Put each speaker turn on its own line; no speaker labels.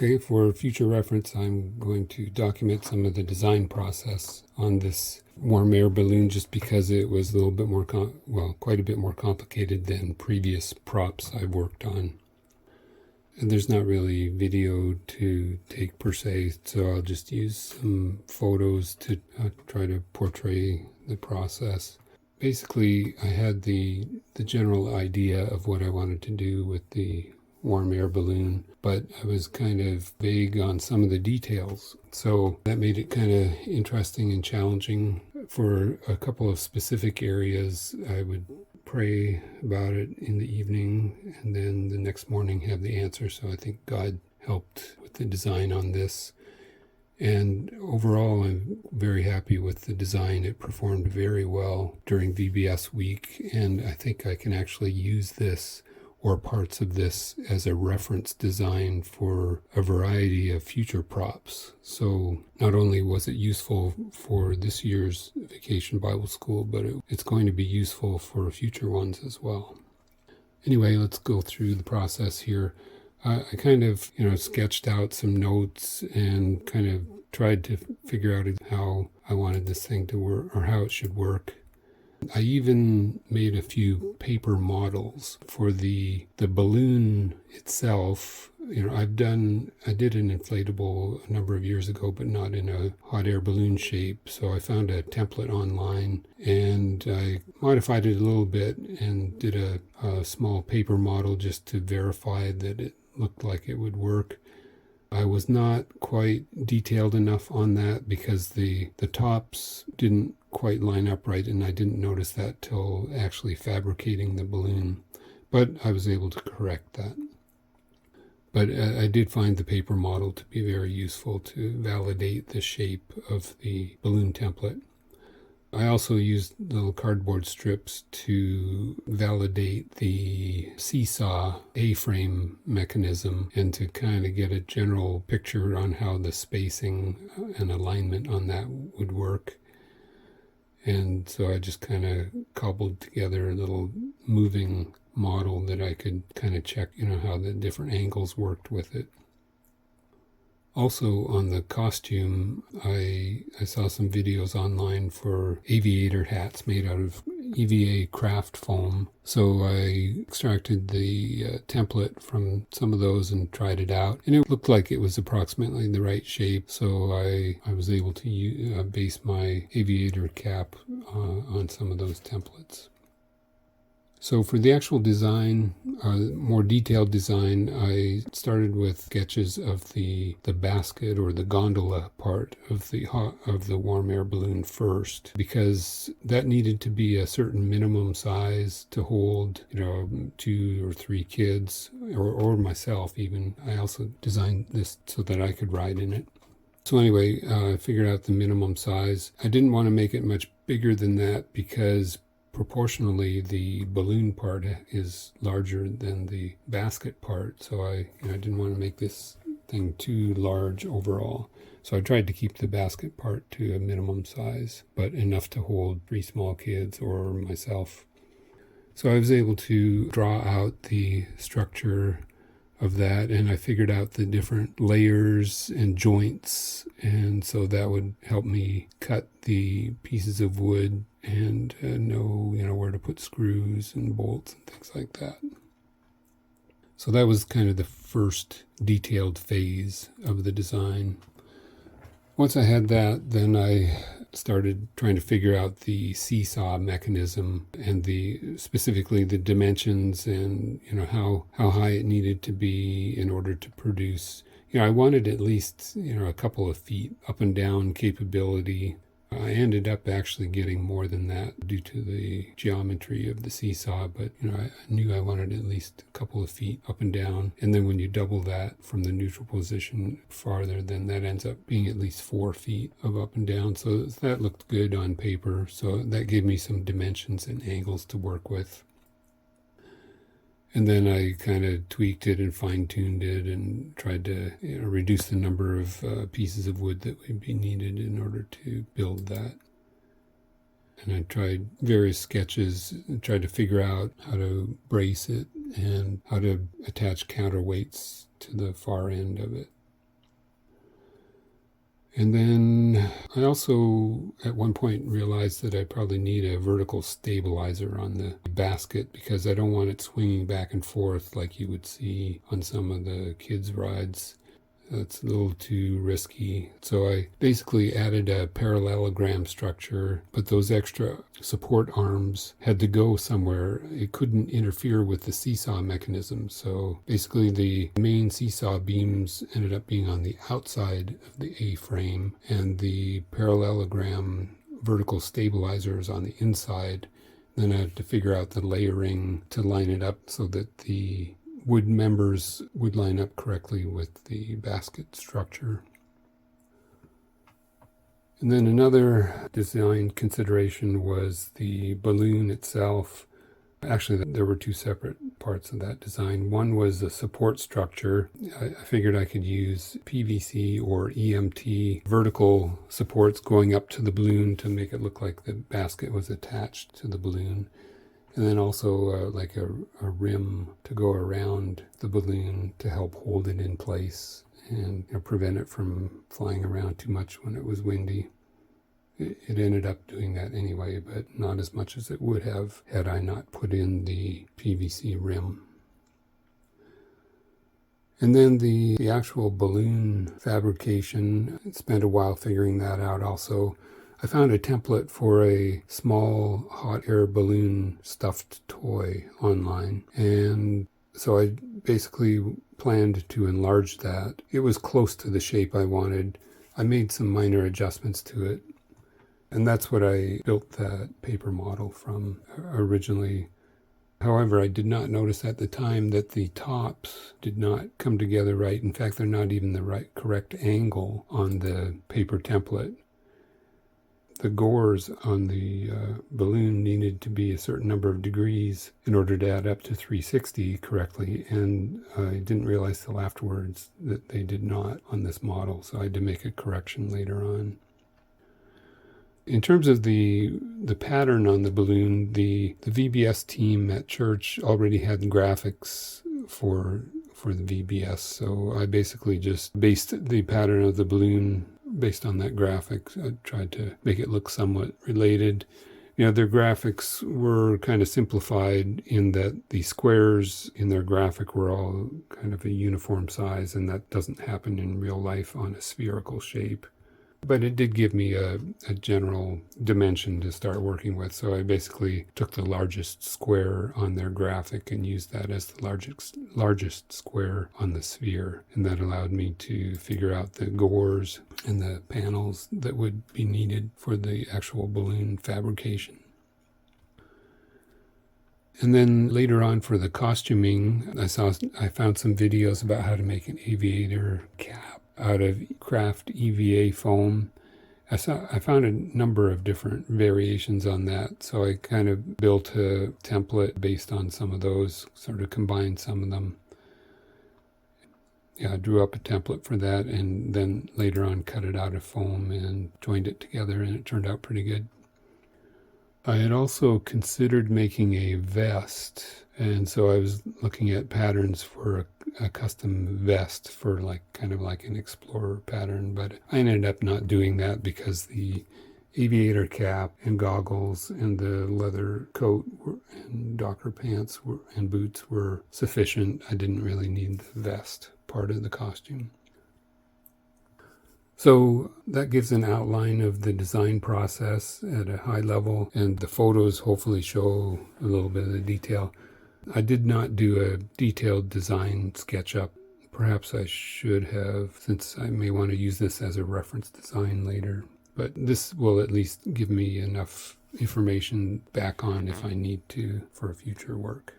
Okay, for future reference, I'm going to document some of the design process on this warm air balloon just because it was a little bit more, quite a bit more complicated than previous props I've worked on. And there's not really video to take per se, so I'll just use some photos to try to portray the process. Basically, I had the general idea of what I wanted to do with the warm air balloon, but I was kind of vague on some of the details. So that made it kind of interesting and challenging. For a couple of specific areas, I would pray about it in the evening and then the next morning have the answer. So I think God helped with the design on this. And overall, I'm very happy with the design. It performed very well during VBS week, and I think I can actually use this or parts of this as a reference design for a variety of future props. So not only was it useful for this year's Vacation Bible School, but it's going to be useful for future ones as well. Anyway, let's go through the process here. I kind of, sketched out some notes and kind of tried to figure out how I wanted this thing to work or how it should work. I even made a few paper models for the balloon itself. I did an inflatable a number of years ago, but not in a hot air balloon shape. So I found a template online and I modified it a little bit and did a small paper model just to verify that it looked like it would work. I was not quite detailed enough on that because the tops didn't quite line up right, and I didn't notice that till actually fabricating the balloon, but I was able to correct that. But I did find the paper model to be very useful to validate the shape of the balloon template. I also used little cardboard strips to validate the seesaw A-frame mechanism and to kind of get a general picture on how the spacing and alignment on that would work. And so I just kind of cobbled together a little moving model that I could kind of check, how the different angles worked with it. Also on the costume, I saw some videos online for aviator hats made out of EVA craft foam. So I extracted the template from some of those and tried it out. And it looked like it was approximately the right shape. So I was able to base my aviator cap on some of those templates. So for the actual design, more detailed design, I started with sketches of the basket or the gondola part of the warm air balloon first, because that needed to be a certain minimum size to hold, 2 or 3 kids, or myself even. I also designed this so that I could ride in it. So anyway, I figured out the minimum size. I didn't want to make it much bigger than that because proportionally the balloon part is larger than the basket part, so I didn't want to make this thing too large overall. So I tried to keep the basket part to a minimum size, but enough to hold 3 small kids or myself. So I was able to draw out the structure of that, and I figured out the different layers and joints, and so that would help me cut the pieces of wood and know where to put screws and bolts and things like that. So that was kind of the first detailed phase of the design. Once I had that, then I started trying to figure out the seesaw mechanism and specifically the dimensions and how high it needed to be in order to produce. I wanted at least a couple of feet up and down capability. I ended up actually getting more than that due to the geometry of the seesaw, but I knew I wanted at least a couple of feet up and down. And then when you double that from the neutral position farther, then that ends up being at least 4 feet of up and down. So that looked good on paper. So that gave me some dimensions and angles to work with. And then I kind of tweaked it and fine-tuned it and tried to reduce the number of pieces of wood that would be needed in order to build that. And I tried various sketches and tried to figure out how to brace it and how to attach counterweights to the far end of it. And then I also at one point realized that I probably need a vertical stabilizer on the basket because I don't want it swinging back and forth like you would see on some of the kids' rides. That's a little too risky. So I basically added a parallelogram structure, but those extra support arms had to go somewhere. It couldn't interfere with the seesaw mechanism. So basically the main seesaw beams ended up being on the outside of the A-frame, and the parallelogram vertical stabilizers on the inside. Then I had to figure out the layering to line it up so that the wood members would line up correctly with the basket structure. And then another design consideration was the balloon itself. Actually, there were two separate parts of that design. One was the support structure. I figured I could use PVC or EMT vertical supports going up to the balloon to make it look like the basket was attached to the balloon. And then also like a rim to go around the balloon to help hold it in place and prevent it from flying around too much when it was windy. It ended up doing that anyway, but not as much as it would have had I not put in the PVC rim. And then the actual balloon fabrication, I spent a while figuring that out also. I found a template for a small hot air balloon stuffed toy online, and so I basically planned to enlarge that. It was close to the shape I wanted. I made some minor adjustments to it, and that's what I built that paper model from originally. However, I did not notice at the time that the tops did not come together right. In fact, they're not even the correct angle on the paper template. The gores on the balloon needed to be a certain number of degrees in order to add up to 360 correctly, and I didn't realize till afterwards that they did not on this model, so I had to make a correction later on. In terms of the pattern on the balloon, the VBS team at church already had graphics for the VBS, so I basically just based the pattern of the balloon based on that graphic. I tried to make it look somewhat related. Their graphics were kind of simplified in that the squares in their graphic were all kind of a uniform size, and that doesn't happen in real life on a spherical shape. But it did give me a general dimension to start working with. So I basically took the largest square on their graphic and used that as the largest square on the sphere. And that allowed me to figure out the gores and the panels that would be needed for the actual balloon fabrication. And then later on for the costuming, I found some videos about how to make an aviator cap out of craft EVA foam. I found a number of different variations on that, so I kind of built a template based on some of those, sort of combined some of them. I drew up a template for that, and then later on cut it out of foam and joined it together, and it turned out pretty good. I had also considered making a vest, and so I was looking at patterns for a custom vest for kind of like an explorer pattern, but I ended up not doing that because the aviator cap and goggles and the leather coat and Docker pants and boots were sufficient. I didn't really need the vest part of the costume. So that gives an outline of the design process at a high level, and the photos hopefully show a little bit of the detail. I did not do a detailed design SketchUp. Perhaps I should have, since I may want to use this as a reference design later. But this will at least give me enough information back on if I need to for future work.